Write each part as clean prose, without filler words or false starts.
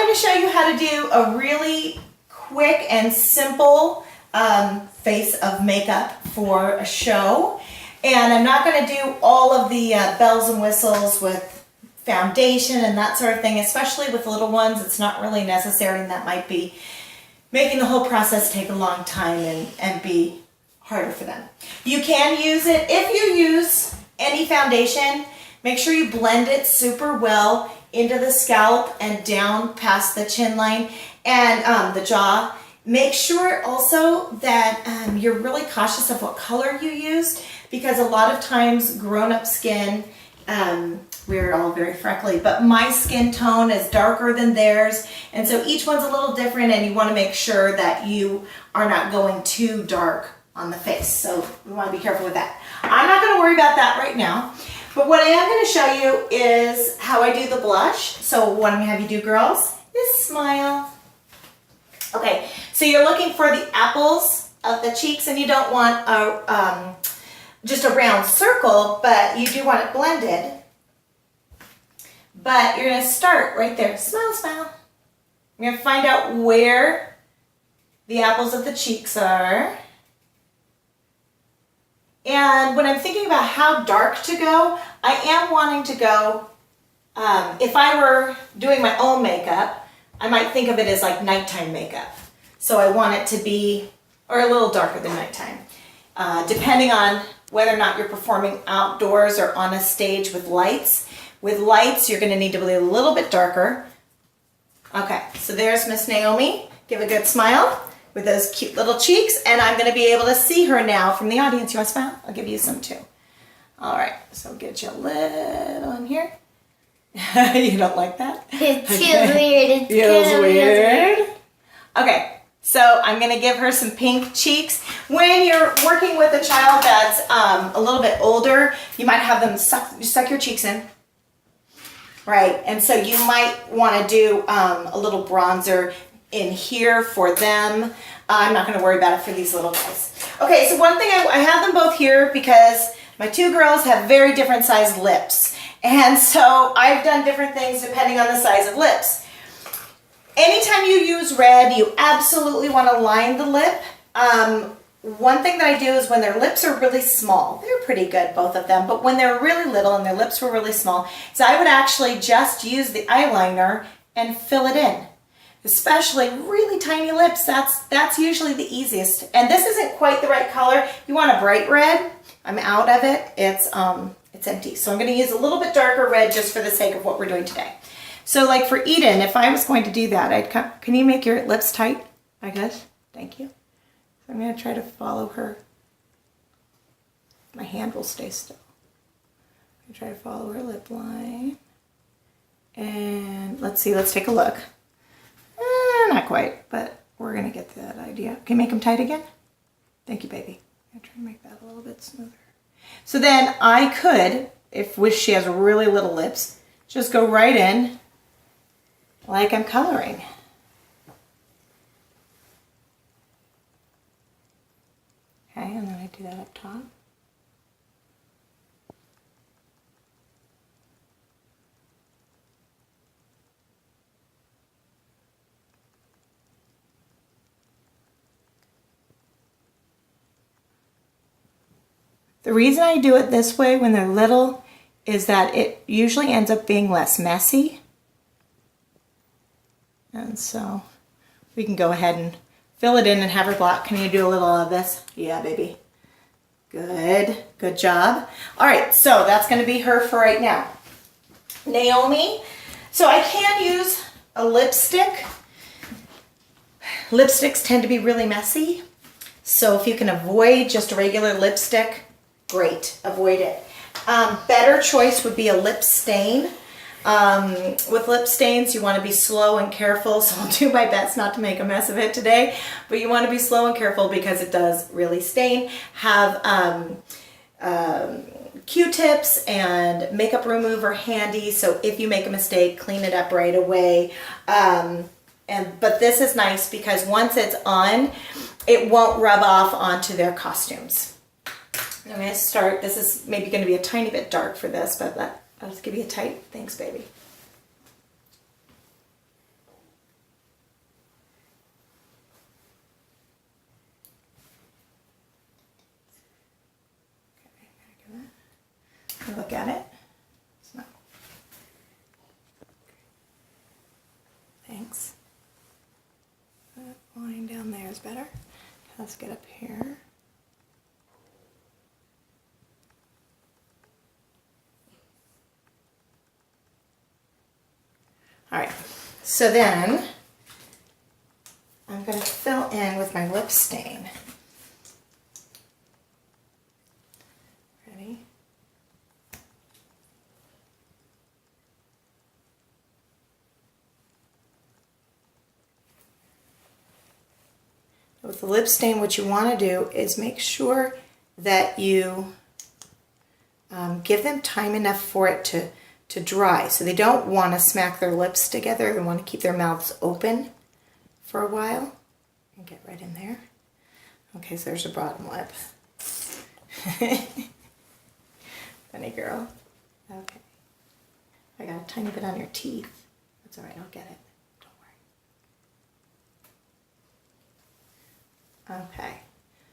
going to show you how to do a really quick and simple face of makeup for a show. And I'm not going to do all of the bells and whistles with foundation and that sort of thing, especially with little ones. It's not really necessary, and that might be making the whole process take a long time and be harder for them. You can use it, if you use any foundation, make sure you blend it super well into the scalp and down past the chin line and the jaw. Make sure also that you're really cautious of what color you use, because a lot of times grown-up skin, we're all very freckly, but my skin tone is darker than theirs, and so each one's a little different, and you want to make sure that you are not going too dark on the face. So we want to be careful with that. I'm not going to worry about that right now, but what I am going to show you is how I do the blush. So what I'm going to have you do, girls, is smile. Okay, so you're looking for the apples of the cheeks, and you don't want a just a round circle, but you do want it blended. But you're going to start right there. Smile, smile. You're going to find out where the apples of the cheeks are. And when I'm thinking about how dark to go, I am wanting to go, if I were doing my own makeup, I might think of it as like nighttime makeup. So I want it to be, or a little darker than nighttime. Depending on whether or not you're performing outdoors or on a stage with lights. With lights, you're going to need to be a little bit darker. Okay, so there's Miss Naomi. Give a good smile with those cute little cheeks, and I'm going to be able to see her now from the audience. You want to smile? I'll give you some too. All right, so get you a little in here. You don't like that? It feels weird. It feels weird. Okay. So I'm going to give her some pink cheeks. When you're working with a child that's a little bit older, you might have them suck your cheeks in. Right, and so you might want to do a little bronzer in here for them. I'm not going to worry about it for these little guys. Okay, so one thing, I have them both here because my two girls have very different sized lips. And so I've done different things depending on the size of lips. Anytime you use red, you absolutely want to line the lip. One thing that I do is when their lips are really small, they're pretty good, both of them, but when they're really little and their lips were really small, so I would actually just use the eyeliner and fill it in. Especially really tiny lips, that's usually the easiest. And this isn't quite the right color. You want a bright red. I'm out of it. It's empty. So I'm going to use a little bit darker red just for the sake of what we're doing today. So like for Eden, if I was going to do that, I'd come, can you make your lips tight? I guess. Thank you. So I'm going to try to follow her. My hand will stay still. I'm going to try to follow her lip line. And let's see, let's take a look. Not quite, but we're going to get that idea. Can you make them tight again? Thank you, baby. I'm going to try to make that a little bit smoother. So then I could, if she has really little lips, just go right in like I'm coloring. Okay, and then I do that up top. The reason I do it this way when they're little is that it usually ends up being less messy. And so we can go ahead and fill it in and have her block. Can you do a little of this? Yeah, baby. Good. Good job. All right, so that's going to be her for right now. Naomi. So I can use a lipstick. Lipsticks tend to be really messy. So if you can avoid just a regular lipstick, great. Avoid it. Better choice would be a lip stain. With lip stains, you want to be slow and careful, so I'll do my best not to make a mess of it today, but you want to be slow and careful because it does really stain. Have Q-tips and makeup remover handy, so if you make a mistake, clean it up right away. But this is nice because once it's on, it won't rub off onto their costumes. I'm going to start, this is maybe going to be a tiny bit dark for this, but I'll just give you a tight, thanks baby. Thanks. That line down there is better. Let's get up here. All right, so then I'm going to fill in with my lip stain. Ready? With the lip stain, what you want to do is make sure that you give them time enough for it to dry. So they don't want to smack their lips together. They want to keep their mouths open for a while. And get right in there. Okay, so there's your bottom lip. Funny girl. Okay. I got a tiny bit on your teeth. That's all right, I'll get it. Don't worry. Okay.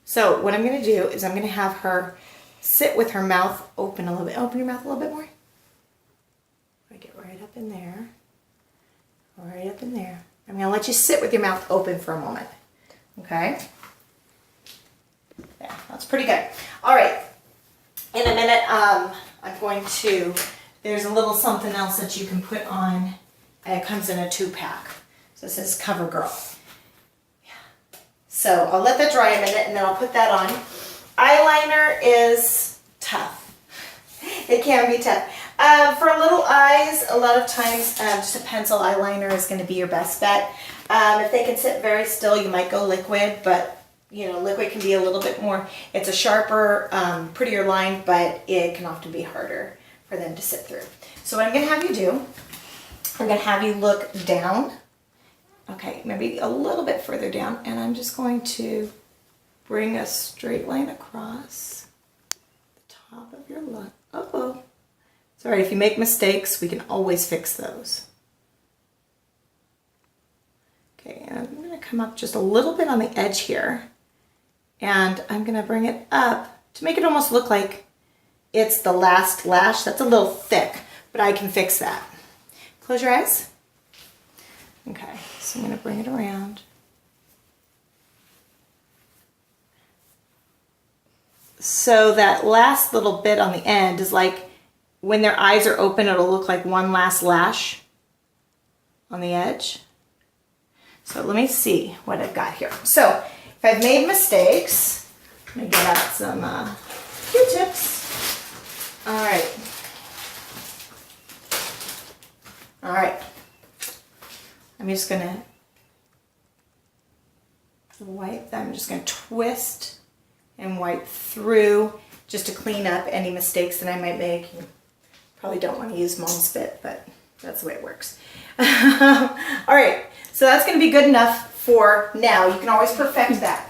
So what I'm going to do is I'm going to have her sit with her mouth open a little bit. Open your mouth a little bit more. I get right up in there. Right up in there. I'm going to let you sit with your mouth open for a moment. Okay? Yeah, that's pretty good. All right. In a minute, I'm going to, there's a little something else that you can put on. And it comes in a 2-pack. So it says CoverGirl. Yeah. So I'll let that dry a minute and then I'll put that on. Eyeliner is tough. It can be tough. For little eyes, a lot of times just a pencil eyeliner is going to be your best bet. If they can sit very still, you might go liquid, but you know, liquid can be a little bit more, it's a sharper, prettier line, but it can often be harder for them to sit through. So what I'm going to have you do, I'm going to have you look down, okay, maybe a little bit further down, and I'm just going to bring a straight line across the top of your look. Uh-oh. Sorry, if you make mistakes, we can always fix those. Okay, and I'm going to come up just a little bit on the edge here. And I'm going to bring it up to make it almost look like it's the last lash. That's a little thick, but I can fix that. Close your eyes. Okay, so I'm going to bring it around. So that last little bit on the end is like when their eyes are open, it'll look like one last lash on the edge. So let me see what I've got here. So if I've made mistakes, let me get out some Q-tips. All right. All right. I'm just gonna wipe that. I'm just gonna twist and wipe through just to clean up any mistakes that I might make. You probably don't want to use mom spit, but that's the way it works. All right, so that's going to be good enough for now. You can always perfect that.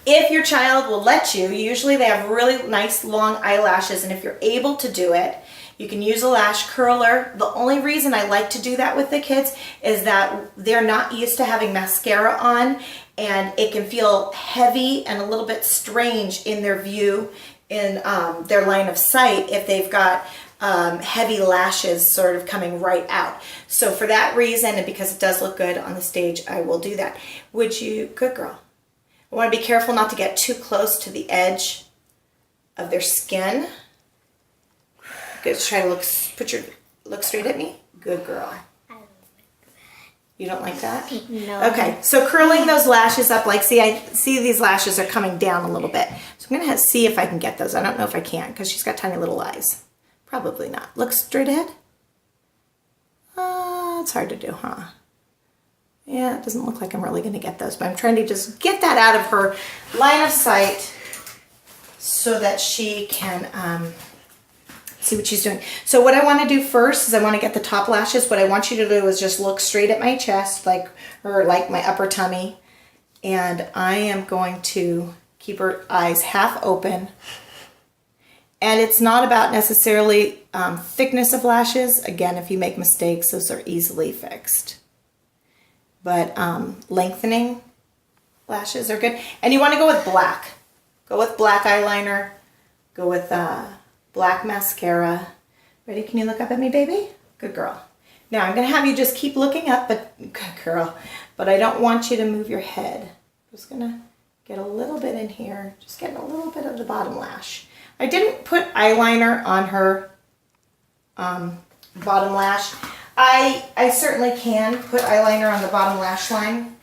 If your child will let you, usually they have really nice long eyelashes, and if you're able to do it, you can use a lash curler. The only reason I like to do that with the kids is that they're not used to having mascara on, and it can feel heavy and a little bit strange in their view, in their line of sight, if they've got heavy lashes sort of coming right out. So for that reason, and because it does look good on the stage, I will do that. Would you? Good girl. I want to be careful not to get too close to the edge of their skin. Good. Try to look straight at me. Good girl. You don't like that? No. Okay, so curling those lashes up, like I see these lashes are coming down a little bit. So I'm gonna see if I can get those. I don't know if I can because she's got tiny little eyes. Probably not. Look straight ahead. It's hard to do, huh? Yeah, it doesn't look like I'm really gonna get those, but I'm trying to just get that out of her line of sight so that she can see what she's doing. So what I want to do first is I want to get the top lashes. What I want you to do is just look straight at my chest, or like my upper tummy. And I am going to keep her eyes half open. And it's not about necessarily thickness of lashes. Again, if you make mistakes, those are easily fixed. But lengthening lashes are good. And you want to go with black. Go with black eyeliner. Go with black mascara. Ready? Can you look up at me, baby? Good girl. Now I'm gonna have you just keep looking up, but good girl, but I don't want you to move your head. I'm just gonna get a little bit in here, just getting a little bit of the bottom lash. I didn't put eyeliner on her bottom lash. I certainly can put eyeliner on the bottom lash line.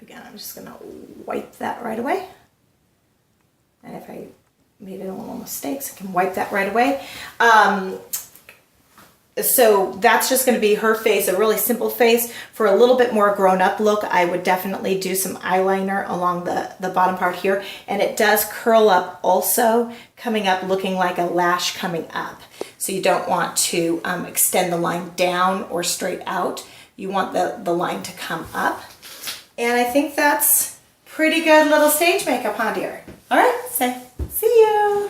Again, I'm just gonna wipe that right away. And if I made a little mistakes, I can wipe that right away. So that's just going to be her face, a really simple face. For a little bit more grown-up look, I would definitely do some eyeliner along the bottom part here. And it does curl up also, coming up looking like a lash coming up. So you don't want to extend the line down or straight out. You want the line to come up. And I think that's pretty good little stage makeup, huh, dear? All right, say see you.